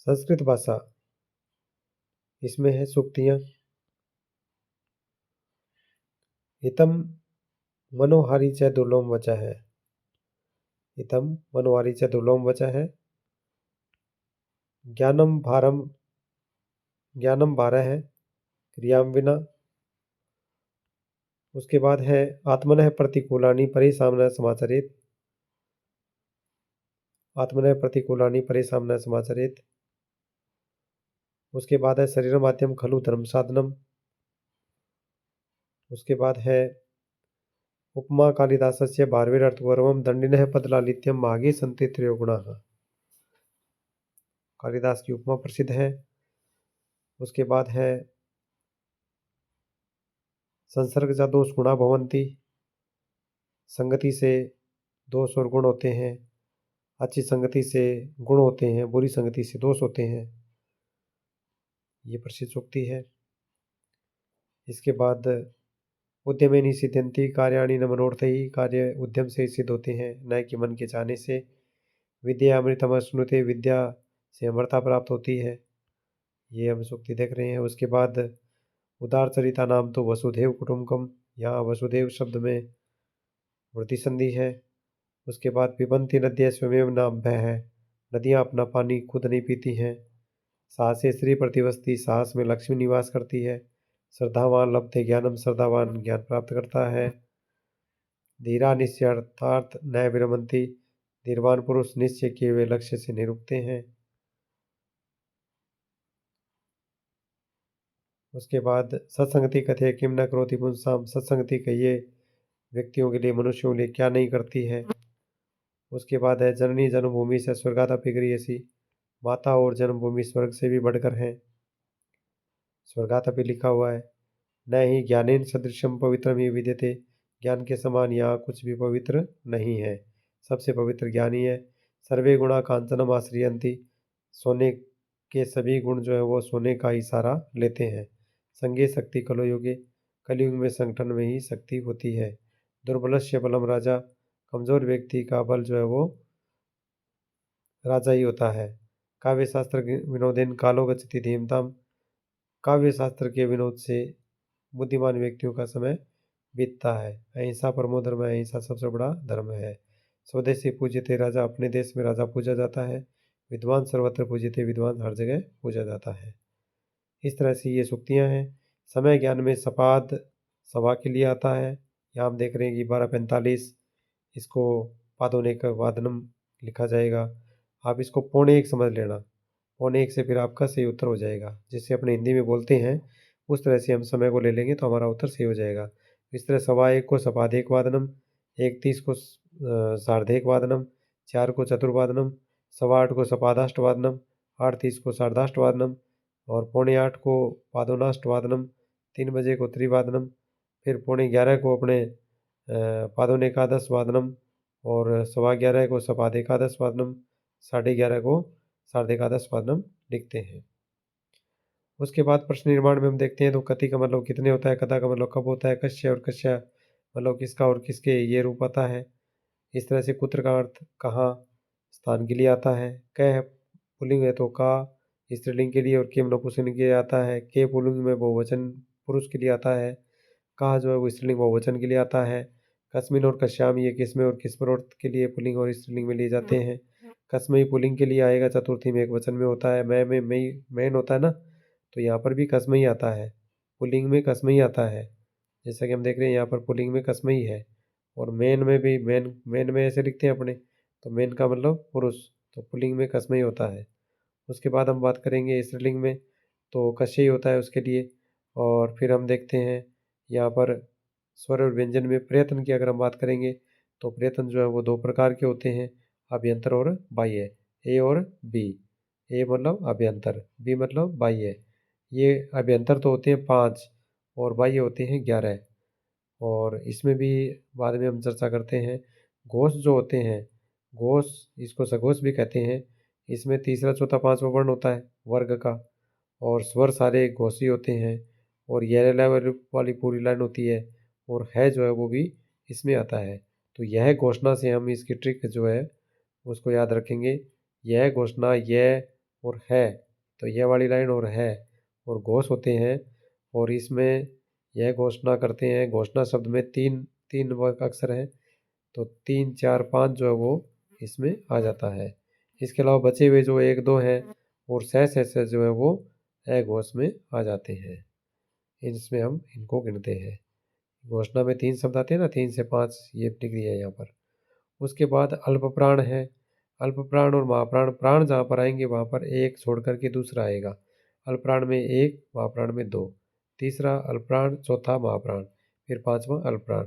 संस्कृत भाषा, इसमें है सूक्तियाँ। हितम मनोहारी च दुर्लभम वचः है। हितम मनोहारी च दुर्लभम वचः है। ज्ञानम भारम, ज्ञानम भारः है क्रियाम विना। उसके बाद है आत्मनः प्रतिकूलानि परिसाम्यः समाचरेत्। आत्मनः प्रतिकूलानि परिसाम्यः समाचरेत्। उसके बाद है शरीर माध्यम खलु धर्म साधनम। उसके बाद है उपमा कालिदासस्य भारवेरर्थगौरवम दंडिनः पदलालित्यम मागे सन्ति त्रयो गुणाः। कालिदास की उपमा प्रसिद्ध है। उसके बाद है संसर्गजा दोष गुणा भवन्ति। संगति से दोष और गुण होते हैं। अच्छी संगति से गुण होते हैं, बुरी संगति से दोष होते हैं। ये प्रसिद्ध सूक्ति है। इसके बाद उद्यमे निसिद्ध्यन्ति कार्याणि न मनोरथैः। कार्य उद्यम से सिद्ध होते हैं, न कि मन के चाहने से। विद्या अमृतमश्नुते, विद्या से अमरता प्राप्त होती है। ये हम सूक्ति देख रहे हैं। उसके बाद उदार चरिता नाम तो वसुधैव कुटुम्बकम। यहाँ वसुदेव शब्द में वृद्धि संधि है। उसके बाद पिबन्ति नद्यः स्वयमेव नाभ्यः है। नदियाँ अपना पानी खुद नहीं पीती हैं। साहसे स्त्री प्रतिवसति, साहस में लक्ष्मी निवास करती है। श्रद्धावान लभते ज्ञानम, श्रद्धावान ज्ञान प्राप्त करता है। धीरा निश्चयार्थार्थ न विरमन्ति। धीरवान पुरुष निश्चय किए हुए लक्ष्य से नहीं रुकते हैं। उसके बाद सत्संगति कथय किम न करोति पुंसाम। सत्संगति कहिए व्यक्तियों के लिए, मनुष्यों के लिए क्या नहीं करती है। उसके बाद है जननी जन्मभूमि से स्वर्गादपि गरीयसी। माता और जन्मभूमि स्वर्ग से भी बढ़कर हैं। स्वर्गादपि लिखा हुआ है। न ही ज्ञानेन सदृशम पवित्रम ही विद्यते। ज्ञान के समान यहाँ कुछ भी पवित्र नहीं है। सबसे पवित्र ज्ञान ही है। सर्वे गुणा कांचनम आश्रियंती। सोने के सभी गुण जो है वो सोने का ही सहारा लेते हैं। संगे शक्ति कलयुगे। कलयुग में संगठन में ही शक्ति होती है। दुर्बलस्य बलम राजा। कमजोर व्यक्ति का बल जो है वो राजा ही होता है। काव्य शास्त्र विनोदेन कालो गच्छति धीमताम। काव्य शास्त्र के विनोद से बुद्धिमान व्यक्तियों का समय बीतता है। अहिंसा परमो धर्म है। अहिंसा सबसे बड़ा धर्म है। स्वदेशी पूज्यते राजा। अपने देश में राजा पूजा जाता है। विद्वान सर्वत्र पूज्यते। विद्वान हर जगह पूजा जाता है। इस तरह से ये सूक्तियाँ हैं। समय ज्ञान में सपाद सभा के लिए आता है। यहाँ हम देख रहे हैं कि 12:45 इसको पादोनेक वादनम लिखा जाएगा। आप इसको 12:45 समझ लेना। 12:45 से फिर आपका सही उत्तर हो जाएगा। जिससे अपने हिंदी में बोलते हैं उस तरह से हम समय को ले लेंगे तो हमारा उत्तर सही हो जाएगा। इस तरह 1:15 को सपादेक वादनम, 1:30 को सार्धेक वादनम, 4 को चतुर्वादनम, 8:15 को सपादाष्ट वादनम, 8:30 को सार्धाष्ट वादनम और 7:45 को पादोनाष्ट वादनम, 3 बजे को त्रिवादनम, फिर 11:45 को अपने पादोनेकादश वादनम और 11:15 को सपादेकादश वादनम, 11:30 को सार्धेकादश वादनम लिखते हैं। उसके बाद प्रश्न निर्माण में हम देखते हैं तो कति का मतलब कितने होता है, कथा का मतलब कब होता है, कस्य और कस्य मतलब किसका और किसके, ये रूप आता है। इस तरह से कुत्र का अर्थ कहाँ स्थान के लिए आता है। कह पुल्लिंग है तो का स्त्रीलिंग के लिए और के नपुंसकलिंग के लिए आता है। के पुल्लिंग में बहुवचन पुरुष के लिए आता है। कहा जो है वो स्त्रीलिंग बहुवचन के लिए आता है। कस्मिन और कश्याम ये किसमें और किसमें के लिए पुल्लिंग और स्त्रीलिंग में लिए जाते हैं। कस्मई पुल्लिंग के लिए आएगा, चतुर्थी में एक वचन में होता है। मैं में मई मैन होता है ना, तो यहाँ पर भी कस्मई आता है। पुल्लिंग में कस्मई आता है। जैसा कि हम देख रहे हैं यहाँ पर पुल्लिंग में कस्मई है। और मेन में भी मेन में ऐसे लिखते हैं अपने, तो मेन का मतलब पुरुष, तो पुल्लिंग में कस्मई होता है। उसके बाद हम बात करेंगे स्त्रीलिंग में तो कश्यई होता है उसके लिए। और फिर हम देखते हैं यहाँ पर स्वर और व्यंजन में प्रयत्न की अगर हम बात करेंगे तो प्रयत्न जो है वो 2 प्रकार के होते हैं, अभ्यंतर और बाह्य। ए और बी। ए मतलब अभ्यंतर, बी मतलब बाह्य। ये अभ्यंतर तो होते हैं 5 और बाह्य होते हैं 11। और इसमें भी बाद में हम चर्चा करते हैं। घोष जो होते हैं, घोष इसको सघोष भी कहते हैं। इसमें तीसरा चौथा पांचवा वर्ण होता है वर्ग का। और स्वर सारे घोषी होते हैं। और यह लेवल वाली पूरी लाइन होती है। और है जो है वो भी इसमें आता है। तो यह घोषणा से हम इसकी ट्रिक जो है उसको याद रखेंगे। यह घोषणा, यह और है, तो यह वाली लाइन और है और घोष होते हैं, और इसमें यह घोषणा करते हैं। घोषणा शब्द में तीन तीन अक्षर हैं, तो 3 4 5 जो है वो इसमें आ जाता है। इसके अलावा बचे हुए जो 1 2 हैं और से जो है वो अघोष में आ जाते हैं। इसमें हम इनको गिनते हैं। घोषणा में 3 शब्द आते हैं ना, 3 से 5 ये डिग्री है यहाँ पर। उसके बाद अल्प प्राण है। अल्प प्राण और महाप्राण, प्राण जहाँ पर आएंगे वहाँ पर एक छोड़ करके दूसरा आएगा। अल्प प्राण में 1, महाप्राण में 2, तीसरा अल्प प्राण, चौथा महाप्राण, फिर पांचवा अल्प प्राण।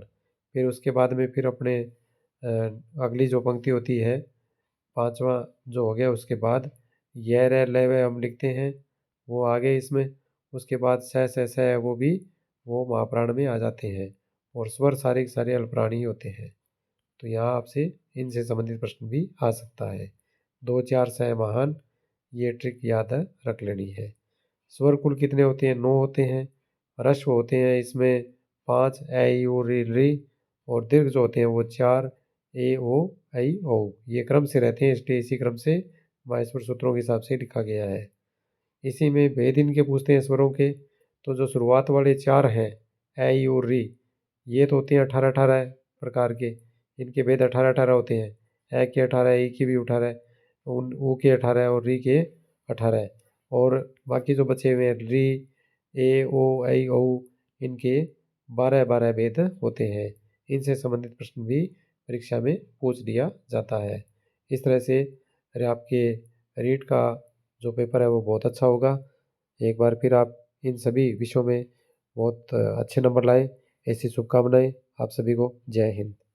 फिर उसके बाद में फिर अपने अगली जो पंक्ति होती है, पांचवा जो हो गया, उसके बाद ये रे ले वे हम लिखते हैं, वो आगे इसमें। उसके बाद स है, वो भी वो महाप्राण में आ जाते हैं, और स्वर सारे के सारे अल्पप्राणी होते हैं। तो यहाँ आपसे इनसे संबंधित प्रश्न भी आ सकता है। 2 4 सह महान, ये ट्रिक याद रख लेनी है। स्वर कुल कितने होते हैं? 9 होते हैं। ह्रस्व होते हैं इसमें 5, ए ई ओ री, और दीर्घ जो होते हैं वो 4, ए ओ ऐ ओ। ये क्रम से रहते हैं, इसलिए इसी क्रम से माहेश्वर सूत्रों के हिसाब से लिखा गया है। इसी में भेद इनके पूछते हैं स्वरों के, तो जो शुरुआत वाले 4 हैं, ए ई ओ री, ये तो होते हैं 18-18 प्रकार के। इनके भेद 18-18 होते हैं। ए के 18, ई की भी 18, ऊ के 18 और री के 18। और बाकी जो बचे हुए हैं री, ए ओ ऐ ओ, इनके 12-12 भेद होते हैं। इनसे संबंधित प्रश्न भी परीक्षा में पूछ लिया जाता है। इस तरह से आपके रीट का जो पेपर है वो बहुत अच्छा होगा। एक बार फिर आप इन सभी विषयों में बहुत अच्छे नंबर लाए, ऐसी शुभकामनाएं आप सभी को। जय हिंद।